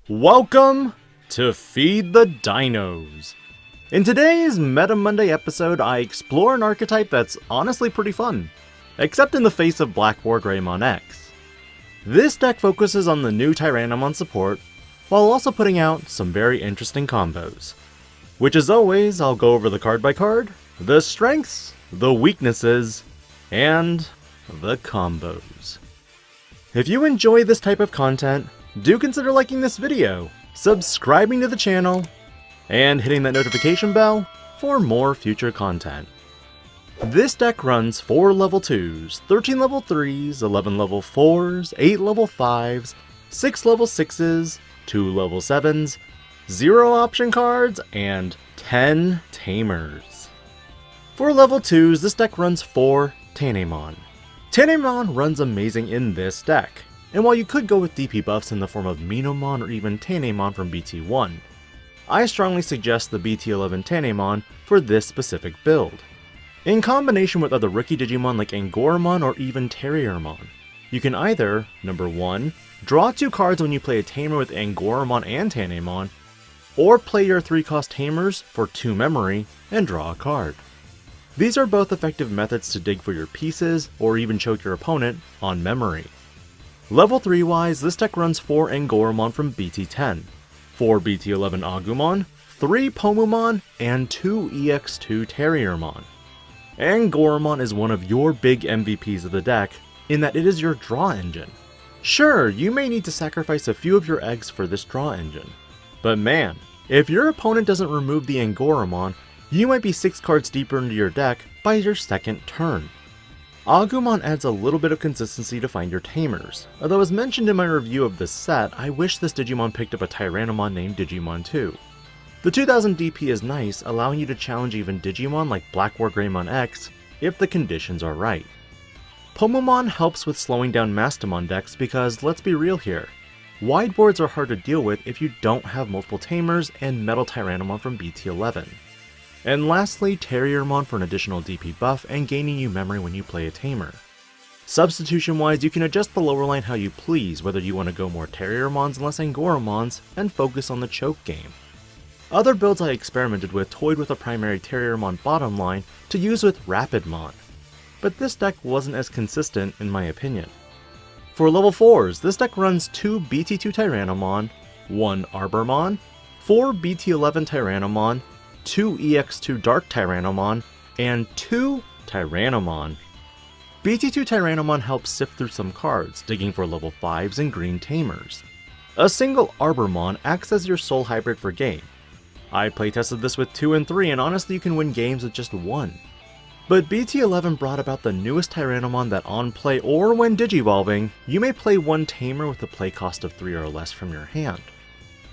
Welcome to Feed the Dinos! In today's Meta Monday episode, I explore an archetype that's honestly pretty fun, except in the face of Black War Greymon X. This deck focuses on the new Tyrannomon support, while also putting out some very interesting combos. Which as always, I'll go over the card by card, the strengths, the weaknesses, and the combos. If you enjoy this type of content, do consider liking this video, subscribing to the channel, and hitting that notification bell for more future content. This deck runs 4 level 2s, 13 level 3s, 11 level 4s, 8 level 5s, 6 level 6s, 2 level 7s, 0 option cards, and 10 tamers. For level 2s, this deck runs 4 Tarannomon. Tarannomon runs amazing in this deck, and while you could go with DP buffs in the form of Minomon or even Tarannomon from BT1, I strongly suggest the BT11 Tarannomon for this specific build. In combination with other rookie Digimon like Angoramon or even Terriermon, you can either, number 1, draw 2 cards when you play a Tamer with Angoramon and Tarannomon, or play your 3-cost Tamers for 2 memory and draw a card. These are both effective methods to dig for your pieces or even choke your opponent on memory. Level 3 wise, this deck runs 4 Angoramon from BT10, 4 BT11 Agumon, 3 Pomumon, and 2 EX2 Terriermon. Angoramon is one of your big MVPs of the deck in that it is your draw engine. Sure, you may need to sacrifice a few of your eggs for this draw engine, but man, if your opponent doesn't remove the Angoramon, you might be 6 cards deeper into your deck by your second turn. Agumon adds a little bit of consistency to find your tamers, although as mentioned in my review of this set, I wish this Digimon picked up a Tyrannomon named Digimon 2. The 2000 DP is nice, allowing you to challenge even Digimon like Black War Greymon X if the conditions are right. Pomumon helps with slowing down Mastamon decks because, let's be real here, wide boards are hard to deal with if you don't have multiple tamers and Metal Tyrannomon from BT11. And lastly, Terriermon for an additional DP buff and gaining you memory when you play a tamer. Substitution wise, you can adjust the lower line how you please, whether you want to go more Terriermons and less Angoramons and focus on the choke game. Other builds I experimented with toyed with a primary Terriermon bottom line to use with Rapidmon, but this deck wasn't as consistent in my opinion. For level 4s, this deck runs 2 BT2 Tyrannomon, 1 Arbormon, 4 BT11 Tyrannomon, 2 EX2 Dark Tyrannomon, and 2 Tyrannomon. BT2 Tyrannomon helps sift through some cards, digging for level 5s and green tamers. A single Arbormon acts as your soul hybrid for game. I playtested this with 2 and 3, and honestly you can win games with just 1. But BT11 brought about the newest Tyrannomon that on play or when digivolving, you may play 1 tamer with a play cost of 3 or less from your hand.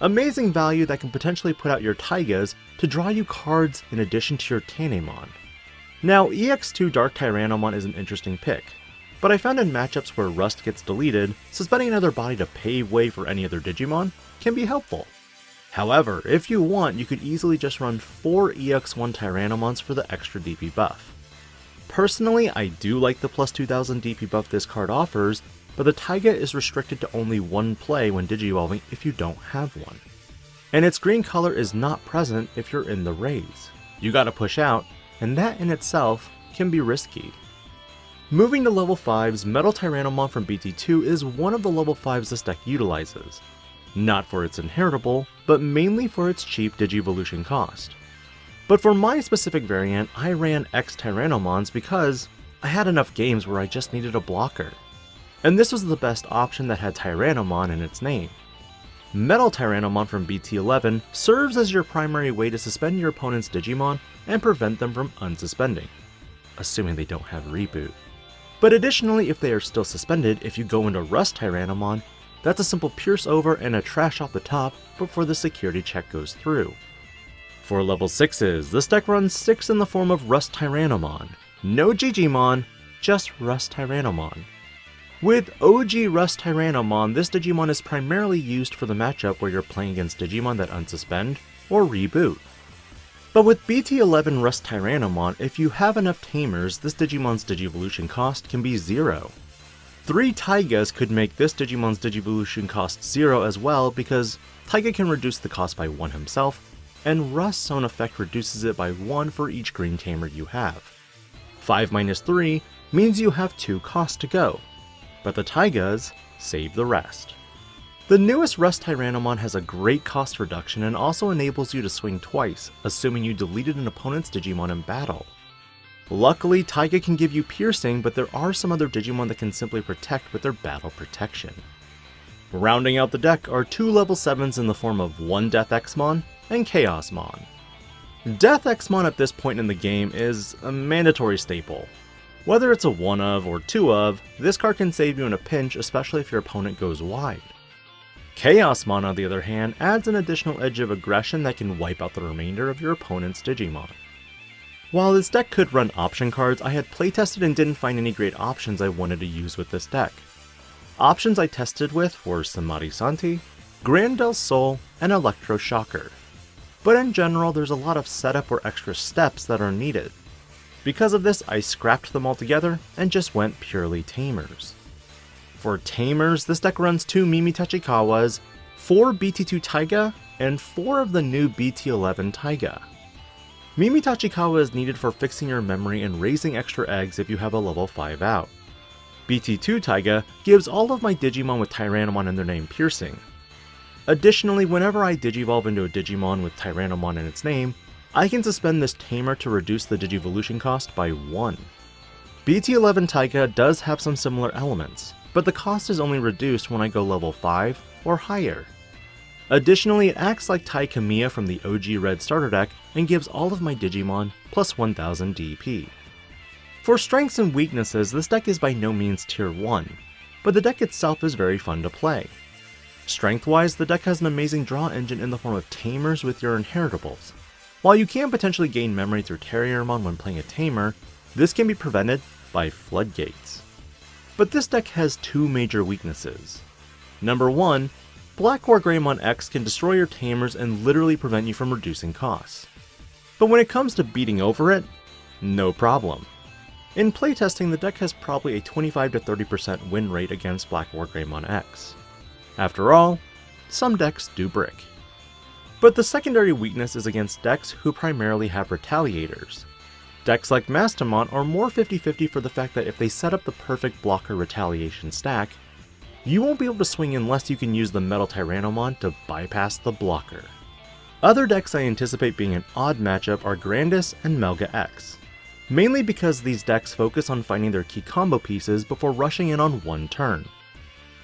Amazing value that can potentially put out your taigas to draw you cards in addition to your Tarannomon. Now, EX2 Dark Tyrannomon is an interesting pick, but I found in matchups where Rust gets deleted, suspending another body to pave way for any other Digimon can be helpful. However, if you want, you could easily just run 4 EX1 Tyrannomons for the extra DP buff. Personally, I do like the plus 2000 DP buff this card offers, but the taiga is restricted to only 1 play when digivolving if you don't have one. And its green color is not present if you're in the raise. You gotta push out, and that in itself can be risky. Moving to level 5s, Metal Tyrannomon from BT2 is one of the level 5s this deck utilizes. Not for its inheritable, but mainly for its cheap Digivolution cost. But for my specific variant, I ran X Tyrannomons because I had enough games where I just needed a blocker. And this was the best option that had Tyrannomon in its name. Metal Tyrannomon from BT11 serves as your primary way to suspend your opponent's Digimon and prevent them from unsuspending, assuming they don't have reboot. But additionally, if they are still suspended, if you go into RustTyrannomon, that's a simple pierce over and a trash off the top before the security check goes through. For level 6s, this deck runs 6 in the form of RustTyrannomon. No Digimon, just RustTyrannomon. With OG RustTyrannomon, this Digimon is primarily used for the matchup where you're playing against Digimon that unsuspend or reboot. But with BT11 RustTyrannomon, if you have enough tamers, this Digimon's Digivolution cost can be 0. 3 taigas could make this Digimon's Digivolution cost 0 as well, because taiga can reduce the cost by 1 himself, and Rust's own effect reduces it by 1 for each green tamer you have. 5 minus 3 means you have 2 costs to go, but the taigas save the rest. The newest RustTyrannomon has a great cost reduction and also enables you to swing twice, assuming you deleted an opponent's Digimon in battle. Luckily, Taiga can give you piercing, but there are some other Digimon that can simply protect with their battle protection. Rounding out the deck are 2 level 7s in the form of 1 Death Xmon and Chaosmon. Death Xmon at this point in the game is a mandatory staple. Whether it's a 1 of or 2 of, this card can save you in a pinch, especially if your opponent goes wide. Chaosmon, on the other hand, adds an additional edge of aggression that can wipe out the remainder of your opponent's Digimon. While this deck could run option cards, I had playtested and didn't find any great options I wanted to use with this deck. Options I tested with were Samadhi Santi, Grand Del Sol, and Electro Shocker. But in general, there's a lot of setup or extra steps that are needed. Because of this, I scrapped them all together and just went purely Tamers. For Tamers, this deck runs 2 Mimi Tachikawas, 4 BT2 Taiga, and 4 of the new BT11 Taiga. Mimi Tachikawa is needed for fixing your memory and raising extra eggs if you have a level 5 out. BT2 Taiga gives all of my Digimon with Tyrannomon in their name piercing. Additionally, whenever I Digivolve into a Digimon with Tyrannomon in its name, I can suspend this Tamer to reduce the Digivolution cost by 1. BT11 Taiga does have some similar elements, but the cost is only reduced when I go level 5 or higher. Additionally, it acts like Tai Kamiya from the OG Red starter deck and gives all of my Digimon plus 1000 DP. For strengths and weaknesses, this deck is by no means tier 1, but the deck itself is very fun to play. Strength-wise, the deck has an amazing draw engine in the form of Tamers with your inheritables. While you can potentially gain memory through Tyrannomon when playing a Tamer, this can be prevented by Floodgates. But this deck has 2 major weaknesses. Number 1, Black War Greymon X can destroy your Tamers and literally prevent you from reducing costs. But when it comes to beating over it, no problem. In playtesting, the deck has probably a 25 to 30% win rate against Black War Greymon X. After all, some decks do brick. But the secondary weakness is against decks who primarily have retaliators. Decks like Mastamon are more 50-50 for the fact that if they set up the perfect blocker retaliation stack, you won't be able to swing unless you can use the Metal Tyrannomon to bypass the blocker. Other decks I anticipate being an odd matchup are Grandis and Melga X, mainly because these decks focus on finding their key combo pieces before rushing in on one turn.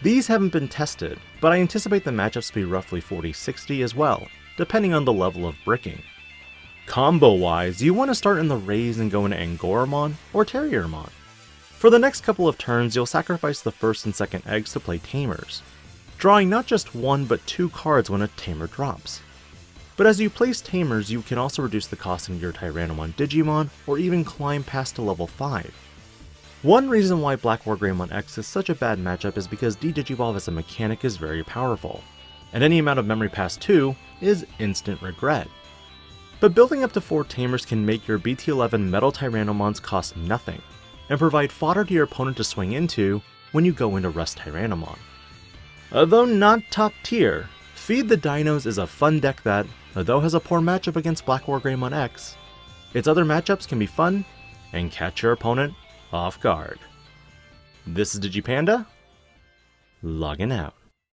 These haven't been tested, but I anticipate the matchups to be roughly 40-60 as well, depending on the level of bricking. Combo-wise, you want to start in the Raise and go into Angoramon or Terriermon. For the next couple of turns, you'll sacrifice the first and second eggs to play Tamers, drawing not just 1 but 2 cards when a Tamer drops. But as you place Tamers, you can also reduce the cost of your Tyrannomon Digimon, or even climb past to level 5. One reason why Black War Greymon X is such a bad matchup is because D-Digivolve as a mechanic is very powerful, and any amount of memory past 2 is instant regret. But building up to 4 Tamers can make your BT11 Metal Tyrannomons cost nothing, and provide fodder to your opponent to swing into when you go into RustTyrannomon. Although not top tier, Feed the Dinos is a fun deck that, although has a poor matchup against Black War Greymon X, its other matchups can be fun and catch your opponent off guard. This is Digi-Panda, logging out.